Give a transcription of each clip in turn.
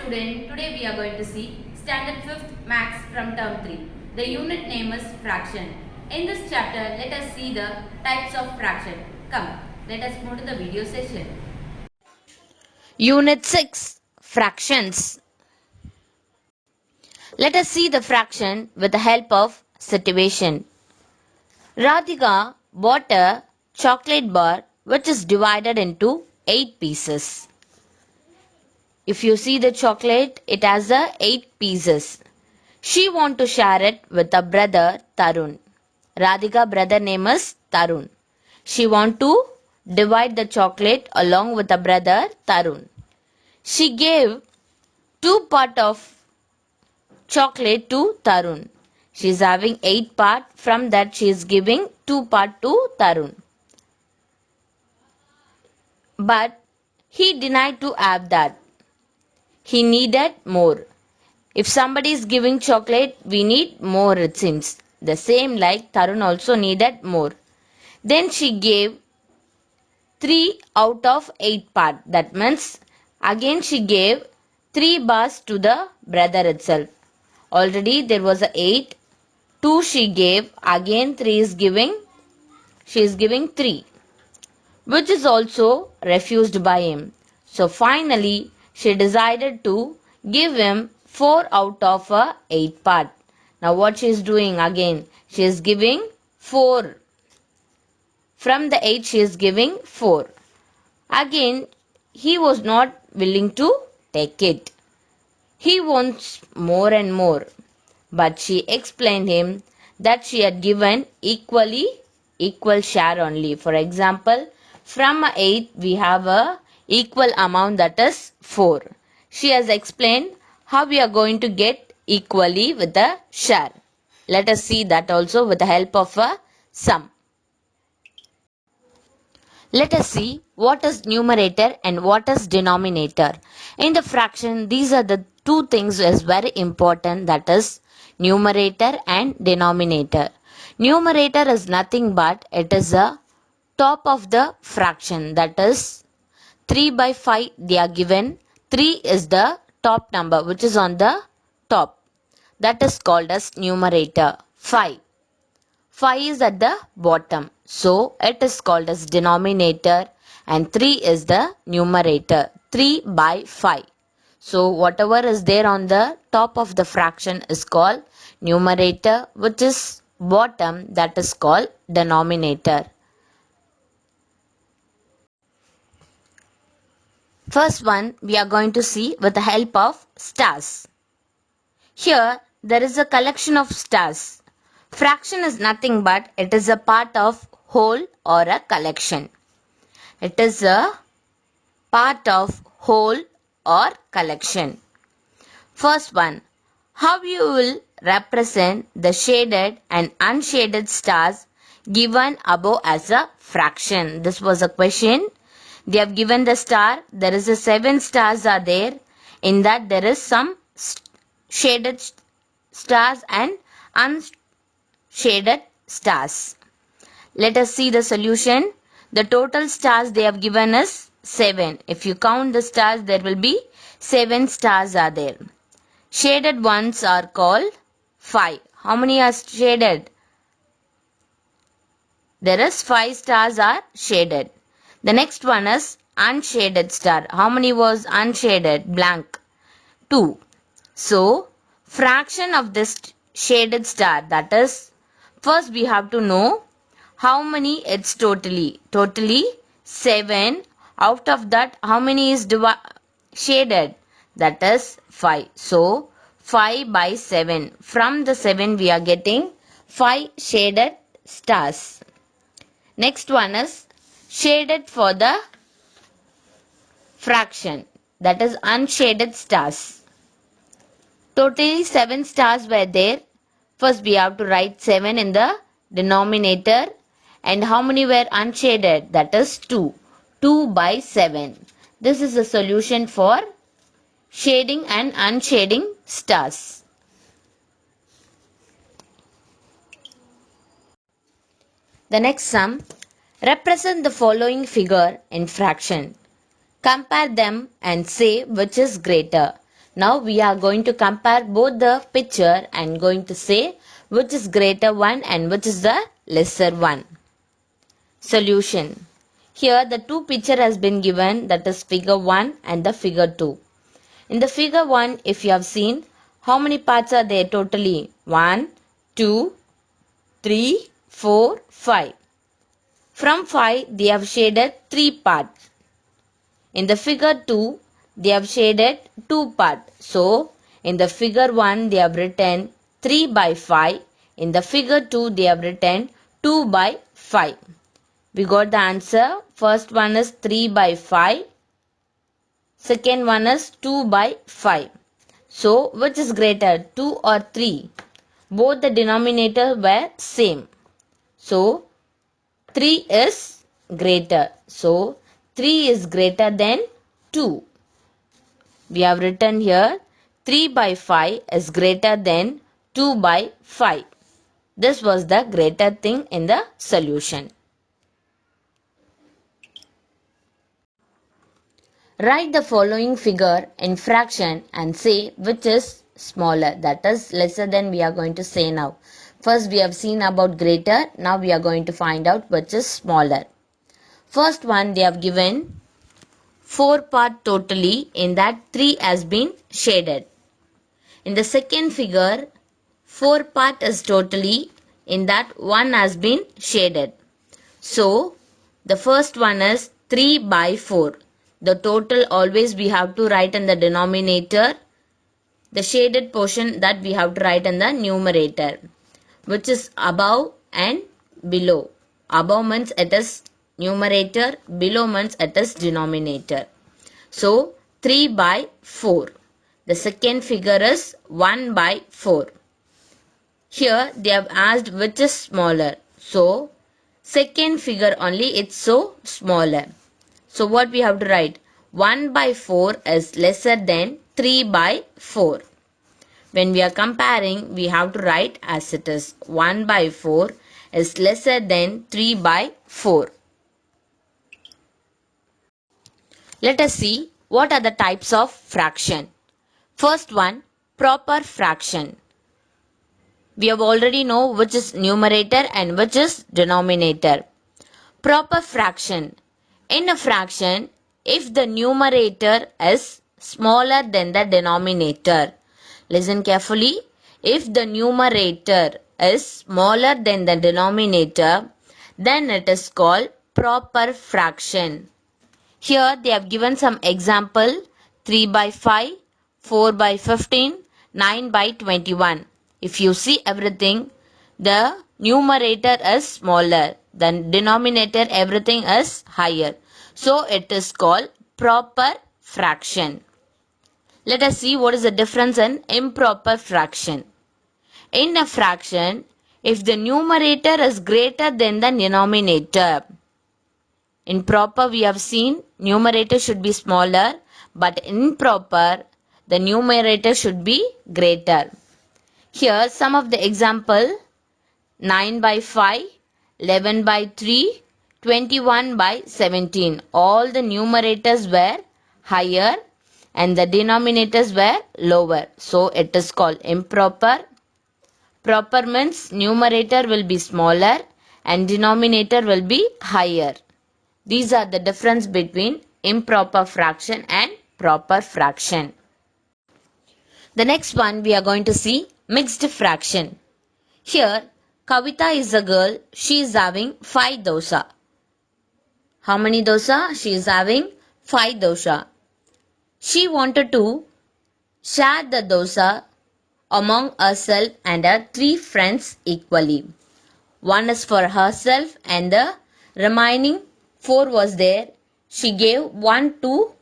student, today we are going to see standard 5th maths from term 3. The unit name is fraction. In this chapter, let us see the types of fraction. Come, let us move to the video session. Unit 6 Fractions. Let us see the fraction with the help of situation. Radhika bought a chocolate bar which is divided into 8 pieces. If you see the chocolate, it has 8 pieces. She want to share it with her brother Tarun. Radhika brother name is Tarun. She want to divide the chocolate along with her brother Tarun. She gave 2 part of chocolate to Tarun. She is having 8 part. From that she is giving 2 part to Tarun. But he denied to have that. He needed more. If somebody is giving chocolate, we need more, it seems. The same like Tarun also needed more. Then she gave 3 out of 8 part. That means again she gave 3 bars to the brother itself. Already there was a 8. 2 she gave. Again 3 is giving. She is giving 3. Which is also refused by him. So finally she decided to give him 4 out of 8 part. Now what she is doing again? She is giving 4. From the 8 she is giving 4. Again he was not willing to take it. He wants more and more. But she explained him that she had given equal share only. For example, from 8 we have a equal amount, that is 4. She has explained how we are going to get equally with the share. Let us see that also with the help of a sum. Let us see what is numerator and what is denominator. In the fraction, these are the two things is very important, that is numerator and denominator. Numerator is nothing but it is a top of the fraction, that is 3 by 5 they are given. 3 is the top number which is on the top. That is called as numerator. 5 is at the bottom. So it is called as denominator and 3 is the numerator. 3 by 5. So whatever is there on the top of the fraction is called numerator, which is bottom, that is called denominator. First one we are going to see with the help of stars. Here there is a collection of stars. Fraction is nothing but it is a part of whole or a collection. It is a part of whole or collection. First one, how you will represent the shaded and unshaded stars given above as a fraction? This was a question. They have given the star. There is a 7 stars are there. In that there is some shaded stars and unshaded stars. Let us see the solution. The total stars they have given is 7. If you count the stars, there will be 7 stars are there. Shaded ones are called 5. How many are shaded? There is 5 stars are shaded. The next one is unshaded star. How many was unshaded? Blank. 2. So, fraction of this shaded star, that is, first we have to know how many it's totally. Totally 7. Out of that, how many is shaded? That is 5. So, 5 by 7. From the 7 we are getting 5 shaded stars. Next one is shaded for the fraction. That is unshaded stars. Totally 7 stars were there. First we have to write 7 in the denominator. And how many were unshaded? That is 2. 2 by 7. This is a solution for shading and unshading stars. The next sum, represent the following figure in fraction. Compare them and say which is greater. Now we are going to compare both the picture and going to say which is greater one and which is the lesser one. Solution. Here the two picture has been given, that is figure 1 and the figure 2. In the figure 1, if you have seen, how many parts are there totally? 1, 2, 3, 4, 5. From 5 they have shaded 3 parts. In the figure 2 they have shaded 2 parts. So in the figure 1 they have written 3 by 5. In the figure 2 they have written 2 by 5. We got the answer. First one is 3 by 5. Second one is 2 by 5. So which is greater, 2 or 3? Both the denominator were same. So 3 is greater. So 3 is greater than 2. We have written here 3 by 5 is greater than 2 by 5. This was the greater thing in the solution. Write the following figure in fraction and say which is smaller, that is lesser than we are going to say now. First we have seen about greater, now we are going to find out which is smaller. First one they have given 4 part totally, in that 3 has been shaded. In the second figure 4 part is totally, in that 1 has been shaded. So the first one is 3 by 4. The total always we have to write in the denominator. The shaded portion that we have to write in the numerator, which is above and below. Above means it is numerator, below means it is denominator. So 3 by 4. The second figure is 1 by 4. Here they have asked which is smaller. So second figure only, it's so smaller. So what we have to write? 1 by 4 is lesser than 3 by 4. When we are comparing, we have to write as it is. 1 by 4 is lesser than 3 by 4. Let us see what are the types of fraction. First one, proper fraction. We have already know which is numerator and which is denominator. Proper fraction. In a fraction, if the numerator is smaller than the denominator. Listen carefully. If the numerator is smaller than the denominator, then it is called proper fraction. Here they have given some example. 3 by 5, 4 by 15, 9 by 21. If you see everything, the numerator is smaller. The denominator everything is higher. So it is called proper fraction. Let us see what is the difference in improper fraction. In a fraction, if the numerator is greater than the denominator. In proper we have seen numerator should be smaller, but in improper the numerator should be greater. Here some of the example: 9 by 5, 11 by 3, 21 by 17. All the numerators were higher and the denominators were lower. So it is called improper. Proper means numerator will be smaller and denominator will be higher. These are the difference between improper fraction and proper fraction. The next one we are going to see mixed fraction. Here Kavita is a girl. She is having 5 dosa. How many dosa? She is having 5 dosa. She wanted to share the dosa among herself and her 3 friends equally. One is for herself and the remaining 4 was there. She gave 1 to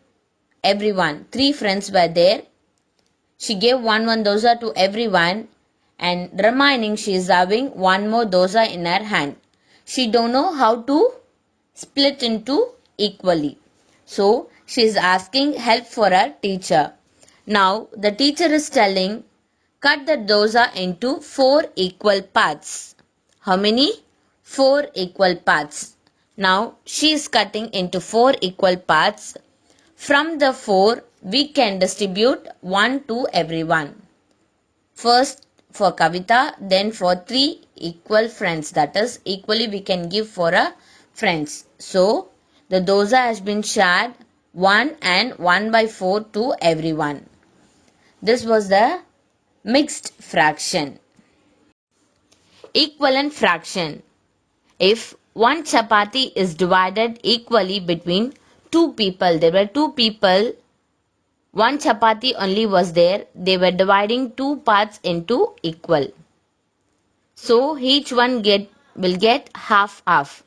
everyone. 3 friends were there. She gave one dosa to everyone, and remaining she is having one more dosa in her hand. She don't know how to split into equally. So she is asking help for her teacher. Now the teacher is telling, cut the dosa into 4 equal parts. How many? 4 equal parts. Now she is cutting into 4 equal parts. From the 4, we can distribute 1 to everyone. First for Kavita, then for 3 equal friends. That is, equally we can give for a friends. So, the dosa has been shared 1 and 1 by 4 to everyone. This was the mixed fraction. Equivalent fraction. If one chapati is divided equally between two people, there were two people, one chapati only was there, they were dividing two parts into equal. So each one will get half half.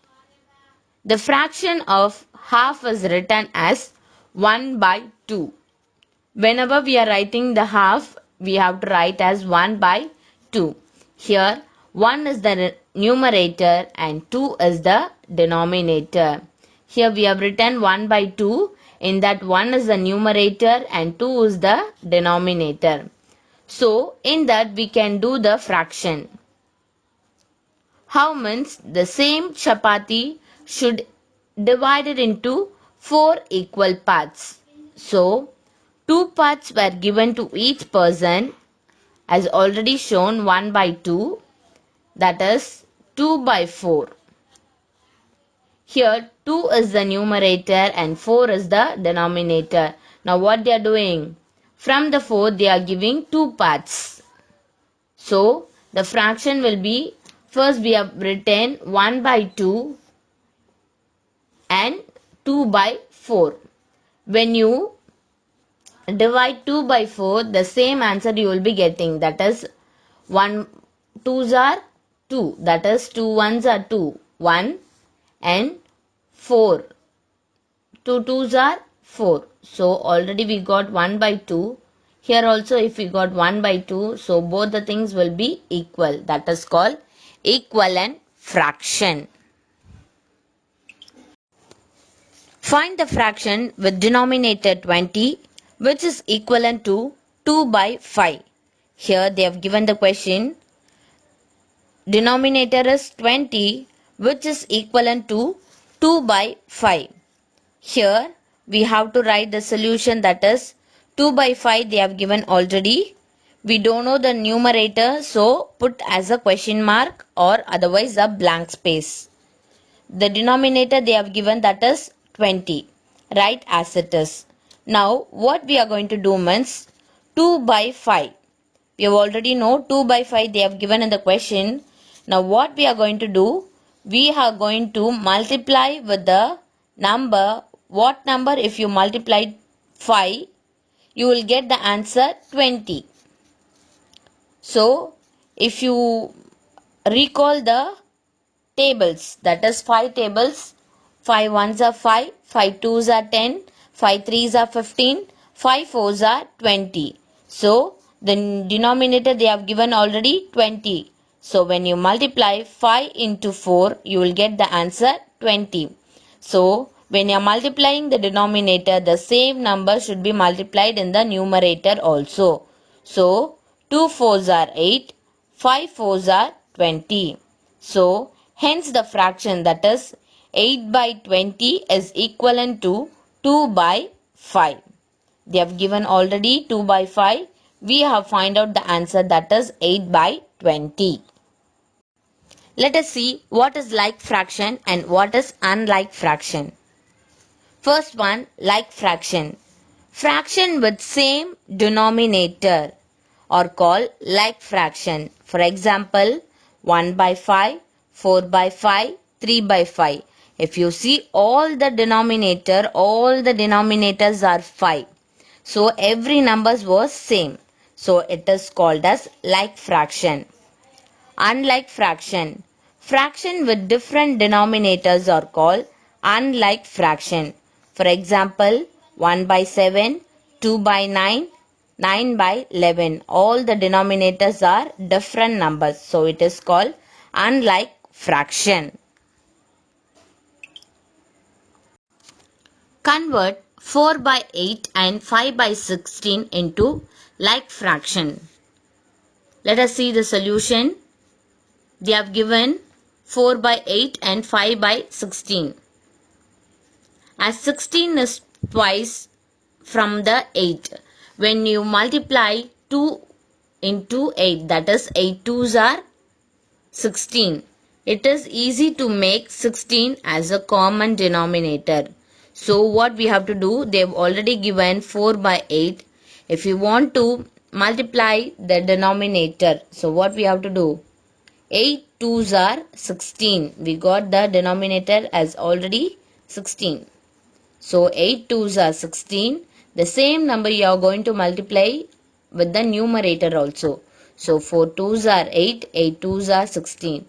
The fraction of half is written as 1 by 2. Whenever we are writing the half, we have to write as 1 by 2. Here, 1 is the numerator and 2 is the denominator. Here we have written 1 by 2. In that 1 is the numerator and 2 is the denominator. So, in that we can do the fraction. How means the same chapati should divide it into 4 equal parts. So, 2 parts were given to each person as already shown 1 by 2, that is 2 by 4. Here 2 is the numerator and 4 is the denominator. Now what they are doing? From the 4 they are giving 2 parts. So the fraction will be, first we have written 1 by 2 and 2 by 4. When you divide 2 by 4, the same answer you will be getting, that is 1 2s are 2, that is 2 1s are 2, 1 and 4, 2 2s are 4. So already we got 1 by 2. Here also if we got 1 by 2, so both the things will be equal. That is called equivalent fraction. Find the fraction with denominator 20 which is equivalent to 2 by 5. Here they have given the question. Denominator is 20 which is equivalent to 2 by 5. Here we have to write the solution, that is 2 by 5 they have given already. We don't know the numerator, so put as a question mark or otherwise a blank space. The denominator they have given, that is 20. Write as it is. Now what we are going to do means 2 by 5. We have already know 2 by 5 they have given in the question. Now what we are going to do? We are going to multiply with the number. What number? If you multiply 5, you will get the answer 20. So if you recall the tables, that is 5 tables, 5 1s are 5, 5 2s are 10, 5 3s are 15, 5 4s are 20. So the denominator they have given already 20. So when you multiply 5 into 4, you will get the answer 20. So when you are multiplying the denominator, the same number should be multiplied in the numerator also. So 2 4s are 8, 5 4s are 20. So hence the fraction, that is 8 by 20 is equivalent to 2 by 5. They have given already 2 by 5. We have find out the answer, that is 8 by 20. Let us see what is like fraction and what is unlike fraction. First one, like fraction. Fraction with same denominator are called like fraction. For example, 1 by 5, 4 by 5, 3 by 5. If you see all the denominators are 5. So every numbers was same. So it is called as like fraction. Unlike fraction. Fraction with different denominators are called unlike fraction. For example, 1 by 7, 2 by 9, 9 by 11. All the denominators are different numbers. So it is called unlike fraction. Convert 4 by 8 and 5 by 16 into like fraction. Let us see the solution. They have given 4 by 8 and 5 by 16. As 16 is twice from the 8. When you multiply 2 into 8, that is 8 2s are 16. It is easy to make 16 as a common denominator. So what we have to do, they've already given 4 by 8. If you want to multiply the denominator, so what we have to do, 8 2s are 16. We got the denominator as already 16. So 8 2s are 16. The same number you are going to multiply with the numerator also. So 4 2s are 8, 8 2s are 16.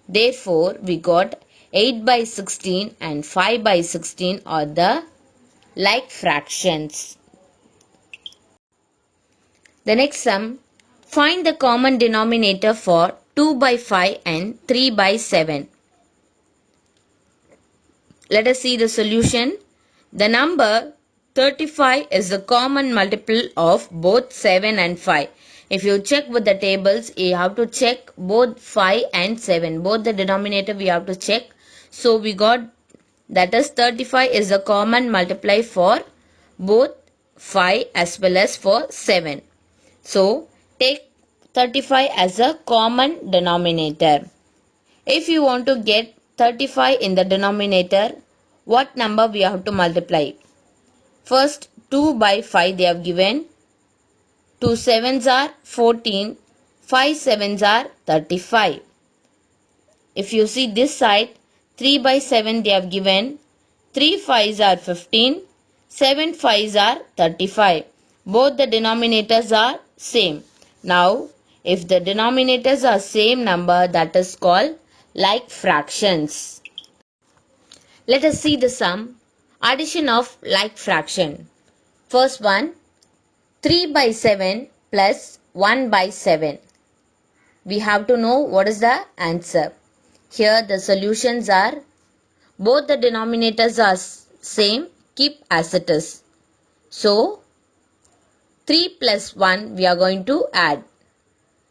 Therefore, we got 8 by 16 and 5 by 16 are the like fractions. The next sum, find the common denominator for 2 by 5 and 3 by 7. Let us see the solution. The number 35 is the common multiple of both 7 and 5. If you check with the tables, you have to check both 5 and 7. Both the denominator we have to check. So we got, that is 35 is the common multiply for both 5 as well as for 7. So take 35 as a common denominator. If you want to get 35 in the denominator, what number we have to multiply? First 2 by 5 they have given. 2 sevens are 14, 5 sevens are 35. If you see this side, 3 by 7 they have given. 3 5s are 15, 7 5s are 35. Both the denominators are same. Now, if the denominators are same number, that is called like fractions. Let us see the sum. Addition of like fraction. First one, 3 by 7 plus 1 by 7. We have to know what is the answer. Here the solutions are, both the denominators are same, keep as it is. So 3 plus 1 we are going to add.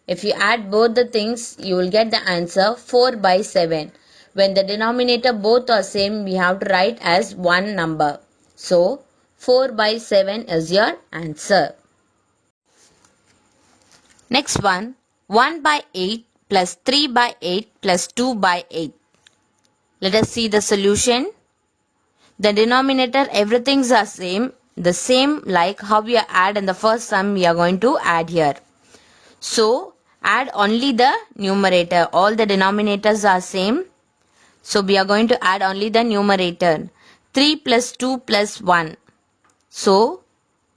If you add both the things, you will get the answer 4 by 7. When the denominator both are same, we have to write as one number. So 4 by 7 is your answer. Next one, 1 by 8 plus 3 by 8 plus 2 by 8. Let us see the solution. The denominator, everything's are same. The same like how we add in the first sum, we are going to add here. So add only the numerator. All the denominators are same. So we are going to add only the numerator. 3 plus 2 plus 1. So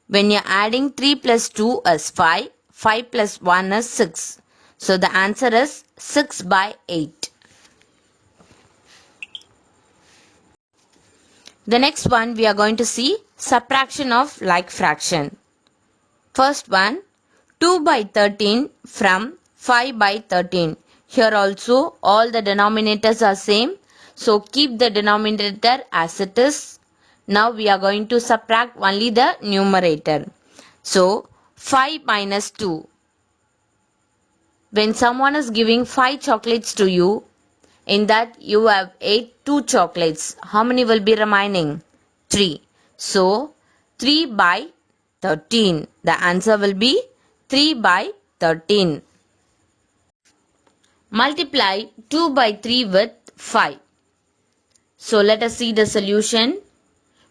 when you're adding 3 plus 2 is 5. 5 plus 1 is 6. So the answer is 6 by 8. The next one we are going to see subtraction of like fraction. First one, 2 by 13 from 5 by 13. Here also all the denominators are same. So keep the denominator as it is. Now we are going to subtract only the numerator. So 5 minus 2. When someone is giving 5 chocolates to you, in that you have ate 2 chocolates, how many will be remaining? 3. So 3 by 13. The answer will be 3 by 13. Multiply 2 by 3 with 5. So let us see the solution.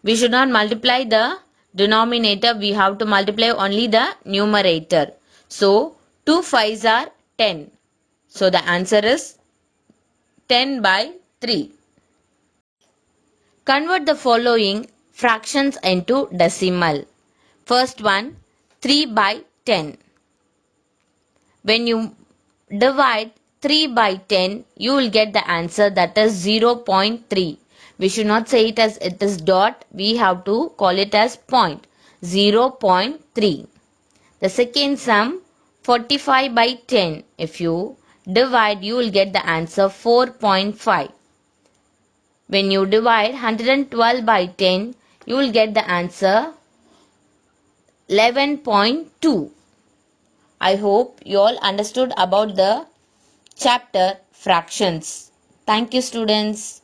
We should not multiply the denominator. We have to multiply only the numerator. So 2 5s are 10. So the answer is 10 by 3. Convert the following fractions into decimal. First one, 3 by 10. When you divide 3 by 10, you will get the answer, that is 0.3. We should not say it as it is dot. We have to call it as point. 0.3. The second sum, 45 by 10. If you divide, you will get the answer 4.5. When you divide 112 by 10, you will get the answer 11.2. I hope you all understood about the chapter fractions. Thank you, students.